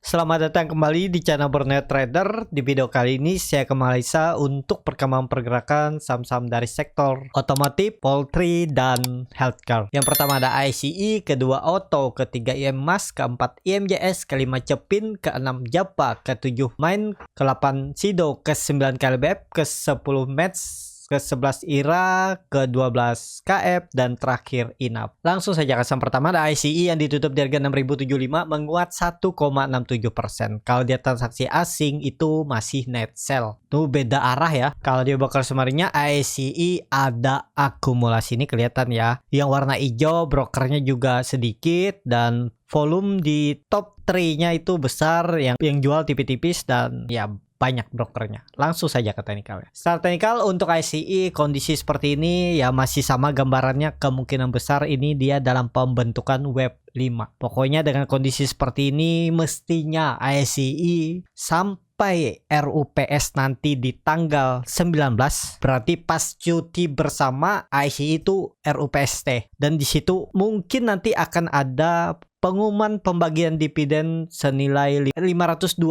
Selamat datang kembali di channel Burnet Trader. Di video kali ini saya akan menganalisa untuk perkembangan pergerakan saham-saham dari sektor otomotif, poultry, dan healthcare. Yang pertama ada ICE, kedua Auto, ketiga IMAS, keempat IMJS, kelima Cepin, keenam Japa, ketujuh Main, ke-8 Sido, ke-9 KLBF, ke-10 Mets, ke-11 IRA, ke-12 KF, dan terakhir INAP. Langsung saja ke saham pertama ada ICE yang ditutup di harga 6.075 menguat 1,67%. Kalau dia transaksi asing itu masih net sell. Tuh beda arah ya. Kalau dia broker summary-nya ICE ada akumulasi, ini kelihatan ya. Yang warna hijau brokernya juga sedikit dan volume di top 3-nya itu besar, yang jual tipis-tipis dan ya banyak brokernya. Langsung saja ke teknikal ya. Secara teknikal untuk ICE kondisi seperti ini ya masih sama gambarannya, kemungkinan besar ini dia dalam pembentukan wave 5. Pokoknya dengan kondisi seperti ini mestinya ICE sampai RUPS nanti di tanggal 19, berarti pas cuti bersama ICE itu RUPST, dan di situ mungkin nanti akan ada pengumuman pembagian dividen senilai 525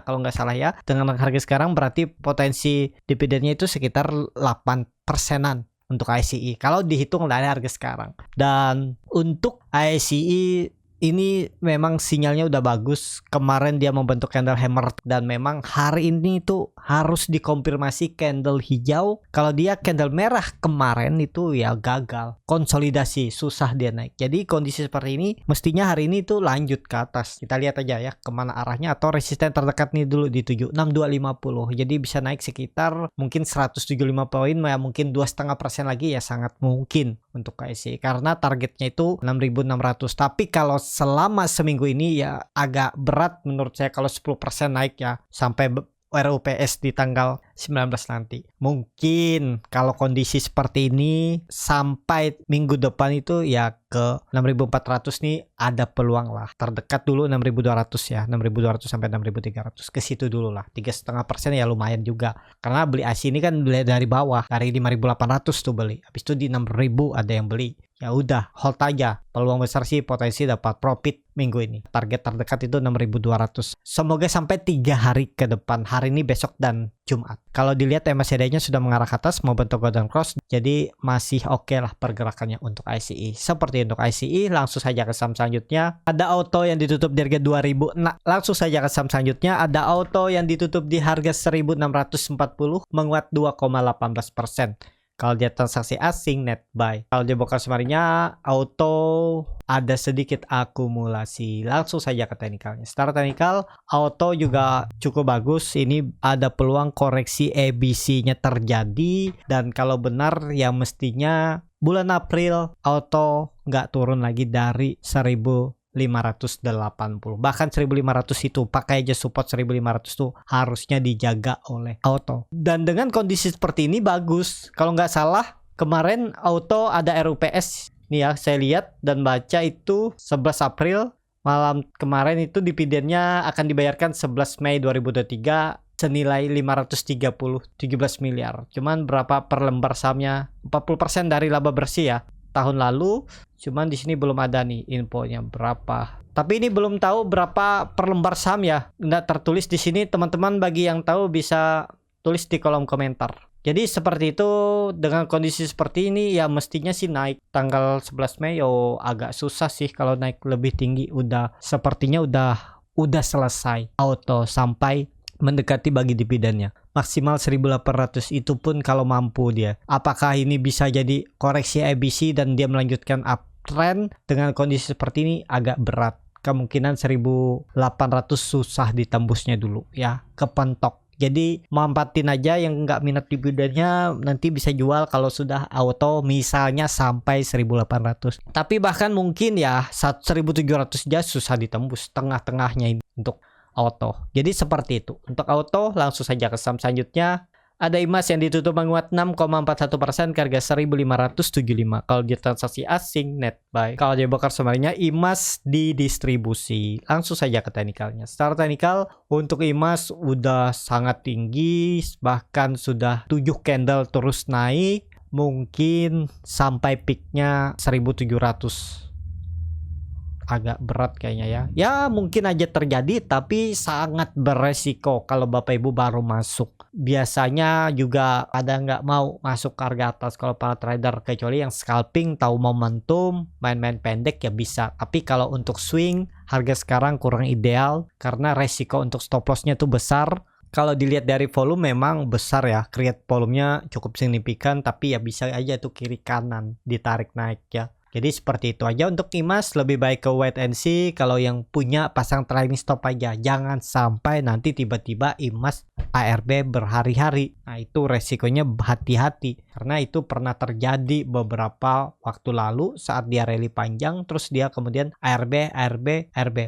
kalau nggak salah ya. Dengan harga sekarang berarti potensi dividennya itu sekitar 8%-an untuk ICE kalau dihitung dari harga sekarang. Dan untuk ICE ini memang sinyalnya udah bagus. Kemarin dia membentuk candle hammer dan memang hari ini tuh harus dikonfirmasi candle hijau. Kalau dia candle merah kemarin itu ya gagal. Konsolidasi, susah dia naik. Jadi kondisi seperti ini mestinya hari ini tuh lanjut ke atas. Kita lihat aja ya kemana arahnya, atau resisten terdekat nih dulu di 76250. Jadi bisa naik sekitar mungkin 175 poin, ya mungkin 2,5% lagi ya sangat mungkin untuk ICE karena targetnya itu 6.600. Tapi kalau selama seminggu ini ya agak berat menurut saya kalau 10% naik ya sampai RUPS di tanggal 19 nanti. Mungkin kalau kondisi seperti ini sampai minggu depan itu ya ke 6.400 nih ada peluang lah. Terdekat dulu 6.200 ya, 6.200 sampai 6.300, ke situ dulu lah. 3,5% ya lumayan juga. Karena beli IC ini kan beli dari bawah, dari 5.800 tuh beli. Habis itu di 6.000 ada yang beli. Ya udah, hold aja. Peluang besar sih potensi dapat profit minggu ini. Target terdekat itu 6.200. Semoga sampai 3 hari ke depan. Hari ini, besok, dan Jumat. Kalau dilihat MACD-nya sudah mengarah ke atas, mau bentuk golden cross. Jadi masih oke lah pergerakannya untuk ICE. Seperti untuk ICE, langsung saja ke saham selanjutnya. Ada Auto yang ditutup di harga 2.000. Nah, langsung saja ke saham selanjutnya. Ada Auto yang ditutup di harga 1.640, menguat 2,18%. Kalau dia transaksi asing net buy. Kalau dia broker summary-nya Auto ada sedikit akumulasi. Langsung saja ke teknikalnya. Secara teknikal Auto juga cukup bagus. Ini ada peluang koreksi ABC-nya terjadi, dan kalau benar ya mestinya bulan April Auto nggak turun lagi dari 1.580, bahkan 1.500 itu pakai aja support 1.500 tuh harusnya dijaga oleh Auto. Dan dengan kondisi seperti ini bagus. Kalau nggak salah kemarin Auto ada RUPS nih ya, saya lihat dan baca itu 11 April malam kemarin itu dividennya akan dibayarkan 11 Mei 2023 senilai 517 miliar. Cuman berapa per lembar sahamnya? 40% dari laba bersih ya tahun lalu. Cuman di sini belum ada nih infonya berapa. Tapi ini belum tahu berapa per lembar saham ya. Nggak tertulis di sini. Teman-teman bagi yang tahu bisa tulis di kolom komentar. Jadi seperti itu, dengan kondisi seperti ini ya mestinya sih naik tanggal 11 Mei. Agak susah sih kalau naik lebih tinggi. Sepertinya udah selesai Auto sampai mendekati bagi dividennya. Maksimal 1.800 itu pun kalau mampu dia. Apakah ini bisa jadi koreksi ABC dan dia melanjutkan uptrend? Dengan kondisi seperti ini agak berat. Kemungkinan 1.800 susah ditembusnya dulu ya, kepentok. Jadi mampatin aja yang nggak minat dividennya, nanti bisa jual kalau sudah Auto misalnya sampai 1.800. Tapi bahkan mungkin ya 1.700 aja susah ditembus tengah-tengahnya ini untuk Auto. Jadi seperti itu. Untuk Auto langsung saja ke saham selanjutnya. Ada IMAS yang ditutup menguat 6,41% ke harga 1.575. Kalau dia transaksi asing net buy. Kalau dia broker summary-nya IMAS didistribusi. Langsung saja ke teknikalnya. Secara teknikal untuk IMAS udah sangat tinggi, bahkan sudah 7 candle terus naik. Mungkin sampai peaknya 1.700. agak berat kayaknya ya. Ya mungkin aja terjadi tapi sangat beresiko kalau Bapak Ibu baru masuk. Biasanya juga ada nggak mau masuk ke harga atas kalau para trader, kecuali yang scalping tahu momentum, main-main pendek ya bisa. Tapi kalau untuk swing harga sekarang kurang ideal karena resiko untuk stop lossnya tuh besar. Kalau dilihat dari volume memang besar ya, create volumenya cukup signifikan, tapi ya bisa aja tuh kiri kanan ditarik naik ya. Jadi seperti itu aja untuk IMAS, lebih baik ke wait and see. Kalau yang punya pasang trailing stop aja, jangan sampai nanti tiba-tiba IMAS ARB berhari-hari. Nah itu resikonya hati-hati, karena itu pernah terjadi beberapa waktu lalu saat dia rally panjang, terus dia kemudian ARB,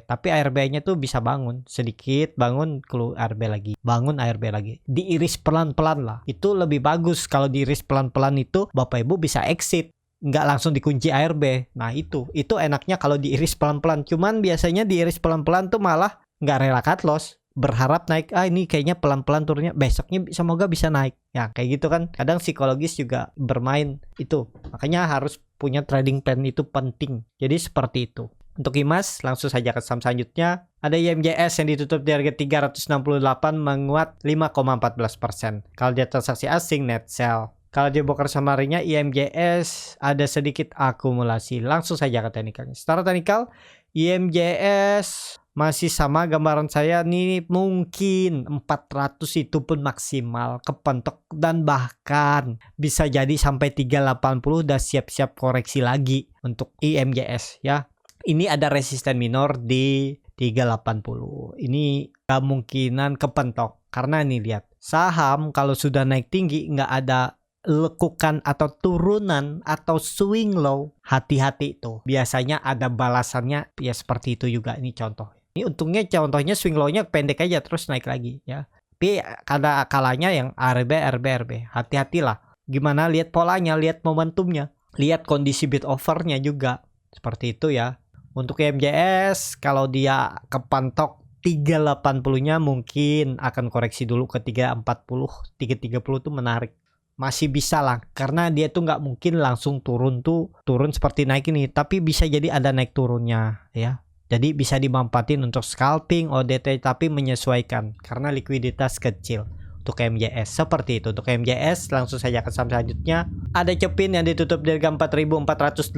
tapi ARB-nya tuh bisa bangun sedikit, bangun keluar ARB lagi, bangun ARB lagi, diiris pelan-pelan lah. Itu lebih bagus kalau diiris pelan-pelan, itu Bapak Ibu bisa exit, nggak langsung dikunci ARB. Nah itu enaknya kalau diiris pelan-pelan. Cuman biasanya diiris pelan-pelan tuh malah nggak rela cut loss, berharap naik. Ini kayaknya pelan-pelan turunnya, besoknya semoga bisa naik ya, kayak gitu kan. Kadang psikologis juga bermain itu, makanya harus punya trading plan, itu penting. Jadi seperti itu. Untuk IMAS langsung saja ke saham selanjutnya. Ada IMJS yang ditutup di harga 368 menguat 5,14%. Kalau dia transaksi asing net sell. Kalau di broker summary-nya IMJS ada sedikit akumulasi. Langsung saja ke teknikalnya. Secara teknikal IMJS masih sama gambaran saya nih, mungkin 400 itu pun maksimal kepentok, dan bahkan bisa jadi sampai 380 dan siap-siap koreksi lagi untuk IMJS ya. Ini ada resisten minor di 380. Ini kemungkinan kepentok karena nih lihat, saham kalau sudah naik tinggi nggak ada lekukan atau turunan atau swing low, hati-hati itu. Biasanya ada balasannya ya, seperti itu juga. Ini contoh. Ini untungnya contohnya swing low-nya pendek aja terus naik lagi ya. Tapi ada kalanya yang RB. Hati-hatilah. Gimana lihat polanya, lihat momentumnya, lihat kondisi bid offer-nya juga. Seperti itu ya. Untuk IMJS kalau dia kepantok 380-nya mungkin akan koreksi dulu ke 340, 330 tuh menarik. Masih bisa lah, karena dia tuh nggak mungkin langsung turun seperti naik ini, tapi bisa jadi ada naik turunnya ya. Jadi bisa dimanfaatin untuk scalping, ODT, tapi menyesuaikan karena likuiditas kecil. Untuk MJS seperti itu. Untuk MJS langsung saja ke saham selanjutnya. Ada Cepin yang ditutup di harga 4.480,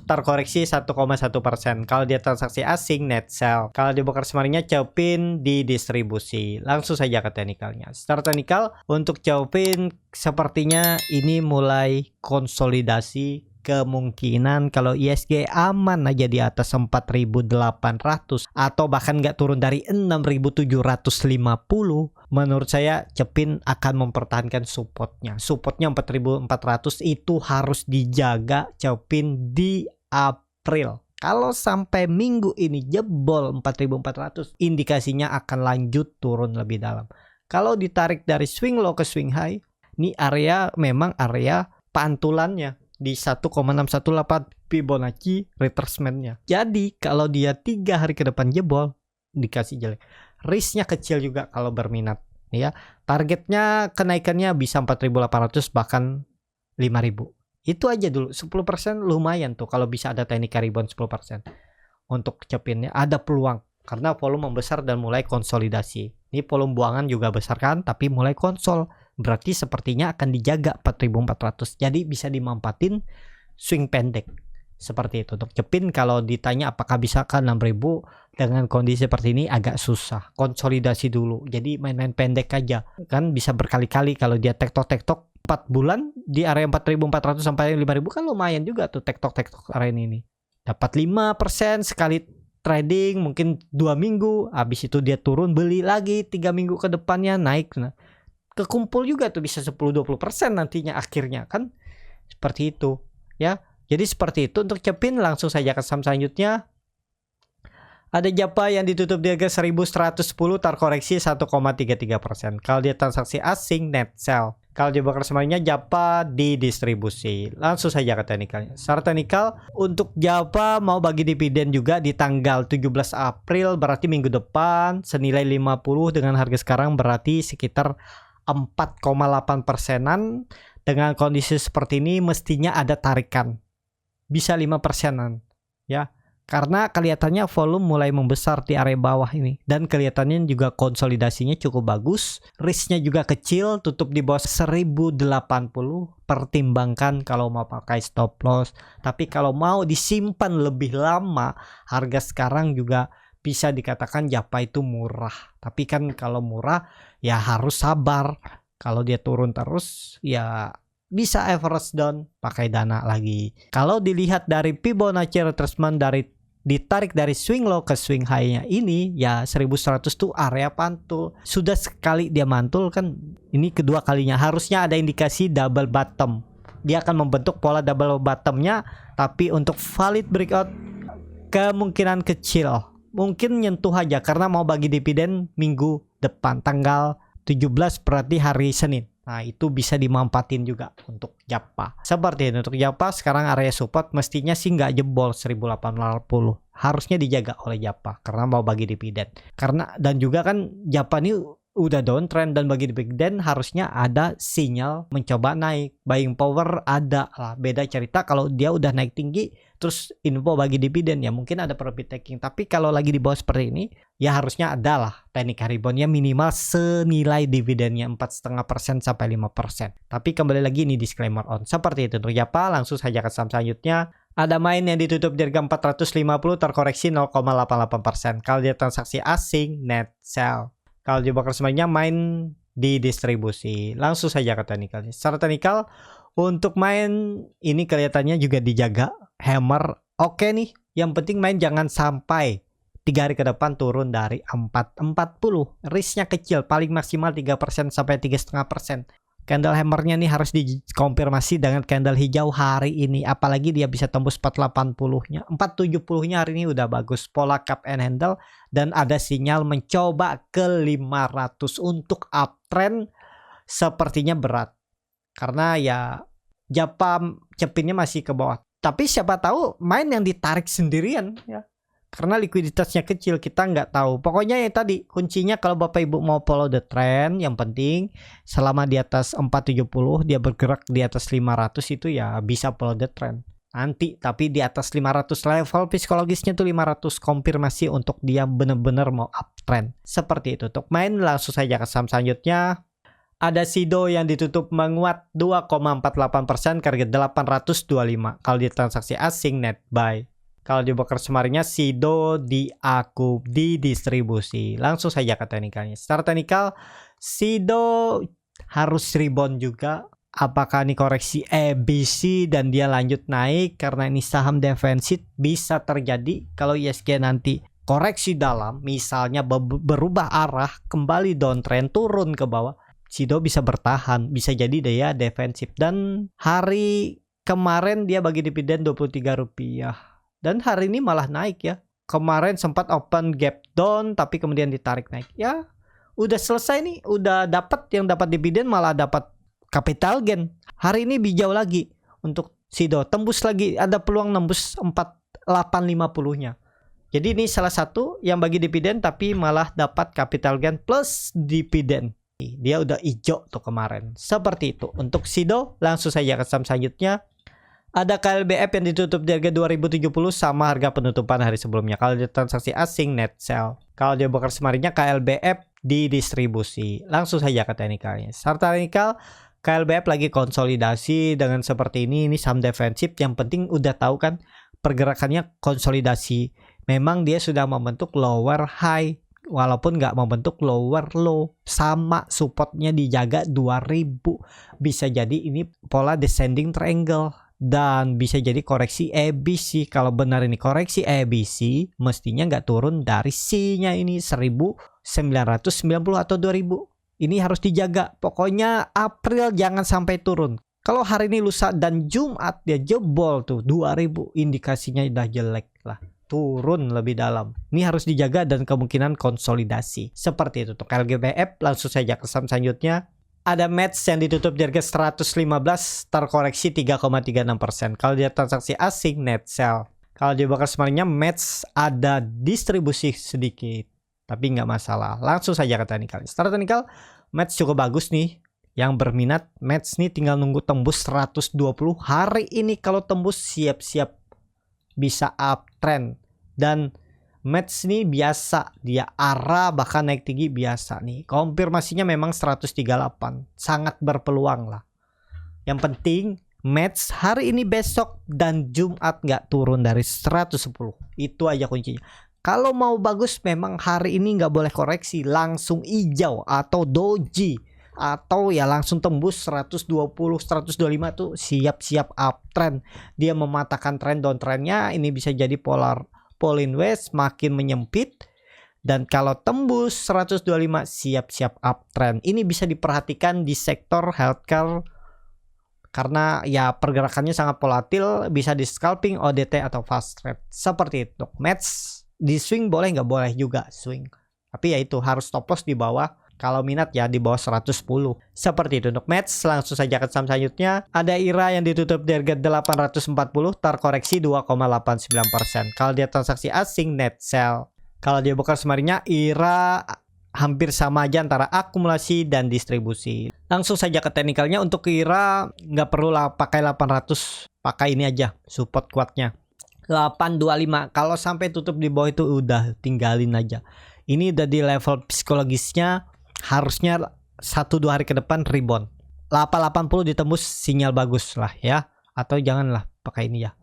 terkoreksi 1,1%. Kalau dia transaksi asing net sell. Kalau di broker summary-nya Cepin di distribusi. Langsung saja ke teknikalnya. Secara teknikal untuk Cepin sepertinya ini mulai konsolidasi. Kemungkinan kalau ISG aman aja di atas 4.800 atau bahkan nggak turun dari 6.750, menurut saya Cepin akan mempertahankan supportnya 4.400. Itu harus dijaga Cepin di April. Kalau sampai minggu ini jebol 4.400, indikasinya akan lanjut turun lebih dalam. Kalau ditarik dari swing low ke swing high, ini area memang area pantulannya di 1,618 Fibonacci retracement-nya. Jadi kalau dia 3 hari ke depan jebol, dikasih jelek. Risknya kecil juga kalau berminat ya. Targetnya kenaikannya bisa 4.800 bahkan 5.000. Itu aja dulu, 10% lumayan tuh kalau bisa ada teknik rebound 10%. Untuk Cepinnya ada peluang karena volume membesar dan mulai konsolidasi. Ini volume buangan juga besar kan, tapi mulai konsol. Berarti sepertinya akan dijaga 4.400. Jadi bisa dimanfaatin swing pendek. Seperti itu untuk Cepin. Kalau ditanya apakah bisa ke 6.000 dengan kondisi seperti ini agak susah. Konsolidasi dulu. Jadi main-main pendek aja. Kan bisa berkali-kali kalau dia tektok 4 bulan di area 4.400 sampai 5.000 kan lumayan juga tuh tektok area ini. Dapat 5% sekali trading, mungkin 2 minggu. Habis itu dia turun, beli lagi 3 minggu ke depannya naik. Nah, kekumpul juga tuh bisa 10-20% nantinya akhirnya kan. Seperti itu ya. Jadi seperti itu untuk Cepin. Langsung saja ke saham selanjutnya. Ada Japa yang ditutup di harga 1.110, terkoreksi 1,33%. Kalau dia transaksi asing net sell. Kalau di broker summary-nya Japa di distribusi. Langsung saja ke teknikalnya. Secara teknikal untuk Japa mau bagi dividen juga di tanggal 17 April, berarti minggu depan, senilai 50 dengan harga sekarang berarti sekitar 4,8%-an. Dengan kondisi seperti ini mestinya ada tarikan. Bisa 5%-an ya. karena kelihatannya volume mulai membesar di area bawah ini, dan kelihatannya juga konsolidasinya cukup bagus, risknya juga kecil, tutup di bawah 1080. Pertimbangkan kalau mau pakai stop loss, tapi kalau mau disimpan lebih lama, harga sekarang juga bisa dikatakan Japa itu murah. Tapi kan kalau murah ya harus sabar, kalau dia turun terus ya bisa average down, pakai dana lagi. Kalau dilihat dari Fibonacci retracement ditarik dari swing low ke swing high-nya ini, ya 1100 tuh area pantul. Sudah sekali dia mantul kan, ini kedua kalinya. Harusnya ada indikasi double bottom. Dia akan membentuk pola double bottomnya, tapi untuk valid breakout kemungkinan kecil. Mungkin nyentuh aja karena mau bagi dividen minggu depan tanggal 17, berarti hari Senin. Nah, itu bisa dimanfaatin juga untuk Japa. Seperti itu untuk Japa, sekarang area support mestinya sih nggak jebol 1880. Harusnya dijaga oleh Japa karena mau bagi dividen. Karena dan juga kan Japa ini udah downtrend, dan bagi dividen harusnya ada sinyal mencoba naik. Buying power ada lah. Beda cerita kalau dia udah naik tinggi terus info bagi dividen, ya mungkin ada profit taking. Tapi kalau lagi di bawah seperti ini, ya harusnya ada lah teknik reboundnya minimal senilai dividennya 4,5% sampai 5%. Tapi kembali lagi ini disclaimer on. Seperti itu untuk Japa. Langsung saja ke saham selanjutnya. Ada main yang ditutup di harga 450, terkoreksi 0,88%. Kalau dia transaksi asing, net sell. Kalau di broker semuanya main di distribusi. Langsung saja ke teknikalnya. Secara teknikal untuk main ini kelihatannya juga dijaga hammer. Oke nih, yang penting main jangan sampai 3 hari ke depan turun dari 440. Risknya kecil, paling maksimal 3% sampai 3,5%. Candle hammernya nih harus dikonfirmasi dengan candle hijau hari ini. Apalagi dia bisa tembus 480-nya. 470-nya hari ini udah bagus. Pola cup and handle. Dan ada sinyal mencoba ke 500 untuk uptrend. Sepertinya berat. Karena ya Japa cepinnya masih ke bawah. Tapi siapa tahu main yang ditarik sendirian ya. Karena likuiditasnya kecil, kita nggak tahu. Pokoknya yang tadi kuncinya kalau Bapak Ibu mau follow the trend, yang penting selama di atas 470 dia bergerak di atas 500 itu ya bisa follow the trend. Nanti tapi di atas 500 level psikologisnya tuh 500 konfirmasi untuk dia benar-benar mau uptrend. Seperti itu. Untuk main langsung saja ke saham selanjutnya. Ada Sido yang ditutup menguat 2,48% ke harga 825. Kalau di transaksi asing net buy. Kalau di broker semarinya Sido di distribusi. Langsung saja ke teknikalnya. Secara teknikal Sido harus rebound juga. Apakah ini koreksi ABC dan dia lanjut naik karena ini saham defensif? Bisa terjadi kalau ISG nanti koreksi dalam, misalnya berubah arah, kembali downtrend, turun ke bawah, Sido bisa bertahan, bisa jadi dia defensif. Dan hari kemarin dia bagi dividen Rp23. Dan hari ini malah naik ya. Kemarin sempat open gap down tapi kemudian ditarik naik. Ya, udah selesai nih, udah dapat yang dapat dividen malah dapat capital gain. Hari ini bijau lagi untuk Sido, tembus lagi, ada peluang nembus 4850-nya. Jadi ini salah satu yang bagi dividen tapi malah dapat capital gain plus dividen. Dia udah hijau tuh kemarin. Seperti itu. Untuk Sido, langsung saja ke saham selanjutnya. Ada KLBF yang ditutup di harga 2070 sama harga penutupan hari sebelumnya. Kalau di transaksi asing net sell. Kalau dia broker semarinya KLBF di distribusi. Langsung saja ke teknikalnya. Secara teknikal KLBF lagi konsolidasi dengan seperti ini. Ini saham defensif, yang penting udah tahu kan pergerakannya konsolidasi. Memang dia sudah membentuk lower high walaupun nggak membentuk lower low. Sama supportnya dijaga 2000. Bisa jadi ini pola descending triangle. Dan bisa jadi koreksi ABC. Kalau benar ini koreksi ABC, mestinya nggak turun dari C-nya ini 1990 atau 2000. Ini harus dijaga. Pokoknya April jangan sampai turun. Kalau hari ini lusa dan Jumat dia jebol tuh 2000, indikasinya udah jelek lah. Turun lebih dalam. Ini harus dijaga dan kemungkinan konsolidasi. Seperti itu untuk LGBF. Langsung saja ke saham selanjutnya. Ada match yang ditutup di harga 115, terkoreksi 3,36%. Kalau dia transaksi asing net sell. Kalau di broker semuanya match ada distribusi sedikit, tapi nggak masalah. Langsung saja ke teknikal. Secara teknikal match cukup bagus nih. Yang berminat match nih tinggal nunggu tembus 120 hari ini. Kalau tembus siap-siap bisa uptrend. Dan match nih biasa, dia arah bahkan naik tinggi biasa nih. Konfirmasinya memang 138, sangat berpeluang lah. Yang penting match hari ini, besok, dan Jumat nggak turun dari 110. Itu aja kuncinya. Kalau mau bagus memang hari ini nggak boleh koreksi, langsung hijau atau doji, atau ya langsung tembus 120, 125 tuh siap-siap uptrend. Dia mematahkan trend downtrendnya, ini bisa jadi polar Pauline West makin menyempit, dan kalau tembus 125 siap-siap uptrend. Ini bisa diperhatikan di sektor healthcare karena ya pergerakannya sangat volatil, bisa di scalping, ODT atau fast trade seperti itu. Match di swing boleh, nggak boleh juga swing, tapi ya itu harus stop loss di bawah. Kalau minat ya di bawah 110. Seperti itu untuk match. Langsung saja ke saham selanjutnya. Ada IRA yang ditutup di harga 840, terkoreksi 2,89%. Kalau dia transaksi asing, net sell. Kalau dia bukan semarinya, IRA hampir sama aja antara akumulasi dan distribusi. Langsung saja ke teknikalnya. Untuk IRA nggak perlu lah pakai 800, pakai ini aja support kuatnya 825. Kalau sampai tutup di bawah itu udah tinggalin aja. Ini udah di level psikologisnya, harusnya 1-2 hari ke depan rebound. 880 ditembus sinyal bagus lah ya. Atau janganlah pakai ini ya.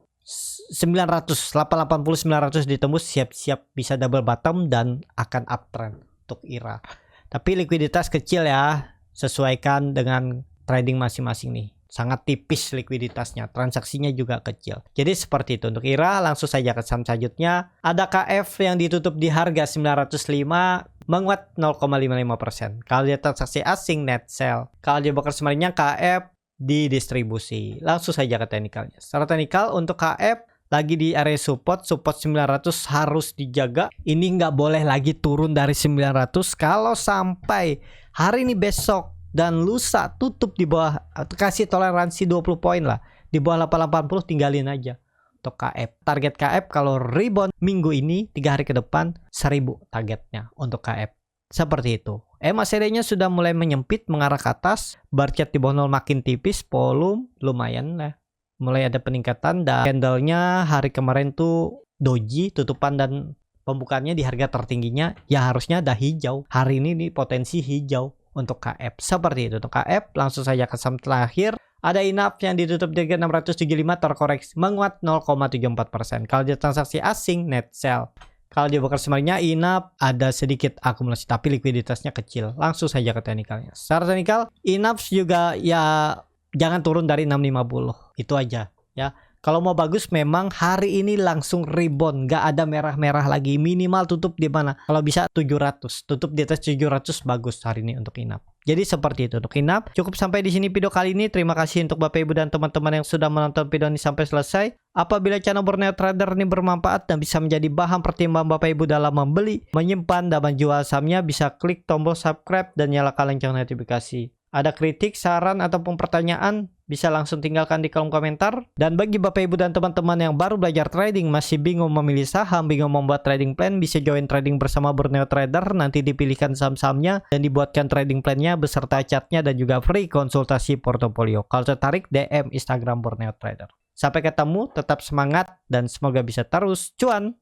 900, 880 900 ditembus, siap-siap bisa double bottom dan akan uptrend untuk IRA. Tapi likuiditas kecil ya. Sesuaikan dengan trading masing-masing nih. Sangat tipis likuiditasnya, transaksinya juga kecil. Jadi seperti itu untuk IRA. Langsung saja ke saham selanjutnya. Ada KF yang ditutup di harga 905, menguat 0,55%. Kalau dia transaksi asing, net sell. Kalau dia broker semarinya, KF di distribusi. Langsung saja ke teknikalnya. Secara teknikal untuk KF lagi di area support 900 harus dijaga. Ini nggak boleh lagi turun dari 900. Kalau sampai hari ini, besok, dan lusa tutup di bawah, kasih toleransi 20 poin lah, di bawah 880 tinggalin aja untuk KF. Target KF kalau rebound minggu ini 3 hari ke depan 1000 targetnya untuk KF. Seperti itu. MACD-nya sudah mulai menyempit mengarah ke atas, bar chart di bawah 0 makin tipis, volume lumayan lah. Mulai ada peningkatan, dan candlenya hari kemarin tuh doji, tutupan dan pembukaannya di harga tertingginya ya harusnya ada hijau. Hari ini nih potensi hijau untuk KF. Seperti itu untuk KF. Langsung saja ke saham terakhir. Ada INAF yang ditutup di harga 675, terkoreksi menguat 0,74%. Kalau dia transaksi asing, net sell. Kalau dia broker semarinya, INAF ada sedikit akumulasi tapi likuiditasnya kecil. Langsung saja ke teknikalnya. Secara teknikal, INAF juga ya jangan turun dari 650. Itu aja ya. Kalau mau bagus memang hari ini langsung rebound, nggak ada merah-merah lagi. Minimal tutup di mana? Kalau bisa 700, tutup di atas 700 bagus hari ini untuk INAF. Jadi seperti itu untuk INAF. Cukup sampai di sini video kali ini. Terima kasih untuk Bapak Ibu dan teman-teman yang sudah menonton video ini sampai selesai. Apabila channel Borneo Trader ini bermanfaat dan bisa menjadi bahan pertimbangan Bapak Ibu dalam membeli, menyimpan, dan menjual sahamnya, bisa klik tombol subscribe dan nyalakan lonceng notifikasi. Ada kritik, saran, ataupun pertanyaan, bisa langsung tinggalkan di kolom komentar. Dan bagi Bapak Ibu dan teman-teman yang baru belajar trading, masih bingung memilih saham, bingung membuat trading plan, bisa join trading bersama Borneo Trader. Nanti dipilihkan saham-sahamnya dan dibuatkan trading plannya beserta chartnya dan juga free konsultasi portofolio. Kalau tertarik, DM Instagram Borneo Trader. Sampai ketemu, tetap semangat, dan semoga bisa terus cuan.